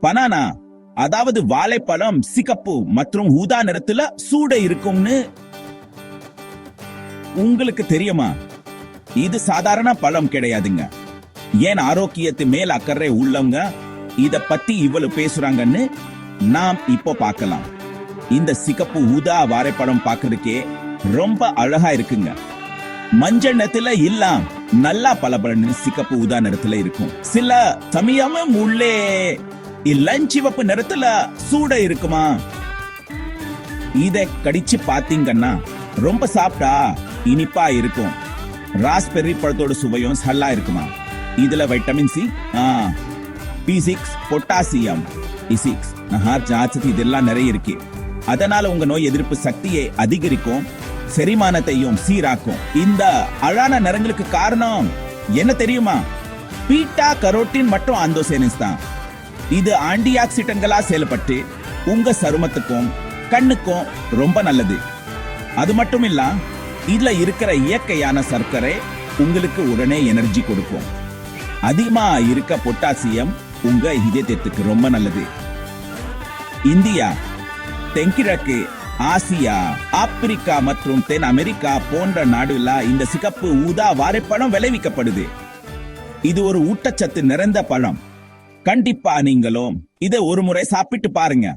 Banana அதாவது வாழைப்பழம் சிகப்பு மற்றும் ஊதா நிறத்துல சூட இருக்கும்னு உங்களுக்கு தெரியுமா? இது சாதாரண பழம் கிடையாதுங்க. ஏன் ஆரோக்கியத்து மேல் அக்கறை உள்ளவங்க இத பத்தி இவ்வளவு பேசுறாங்கன்னு நாம் இப்போ பார்க்கலாம். இந்த சிகப்பு ஊதா வாழைப்பழம் பார்க்கறதுக்கே ரொம்ப அழகா இருக்குங்க. மஞ்சள் நிறத்துல இல்ல, நல்லா பளபளன்னு சிகப்பு ஊதா நிறத்துல இருக்கும். சில சமயம் உள்ளே இளஞ்சிவப்பு நிறத்துல சூட இருக்குமா? இத கடிச்சு பாத்தீங்கன்னா ரொம்ப சாப்பிட்டா இனிப்பா இருக்கும். ராஸ்பெர்ரி பழத்தோட சுவையும் நல்லா இருக்குமா? இதுல vitamin C, B6, potassium, E6, நார்ச்சத்து இதெல்லாம் நிறைய இருக்கு. அதனால உங்க நோய் எதிர்ப்பு சக்தியை அதிகரிக்கும், செரிமானத்தையும் சீராக்கும். இந்த அழகான நிறங்களுக்கு காரணம் என்ன தெரியுமா? பீட்டா கரோட்டின் மற்றும் ஆந்தோசைனின்ஸ் தான். இது ஆன்டி ஆக்சிடென்ட்களா செயல்பட்டு உங்க சருமத்துக்கும் கண்ணுக்கும் ரொம்ப நல்லது. அது மட்டும் இல்ல, இதுல இருக்கிற இயற்கையான சர்க்கரை உங்களுக்கு உடனே எனர்ஜி கொடுக்கும். அதிகமா இருக்க பொட்டாசியம் உங்க இதயத்துக்கு ரொம்ப நல்லது. இந்தியா, தென்கிழக்கு ஆசியா, ஆப்பிரிக்கா மற்றும் தென் அமெரிக்கா போன்ற நாடுல இந்த சிகப்பு ஊதா வாழைப்பழம் விளைவிக்கப்படுது. இது ஒரு ஊட்டச்சத்து நிறைந்த பழம். கண்டிப்பா நீங்களும் இதை ஒரு முறை சாப்பிட்டு பாருங்க.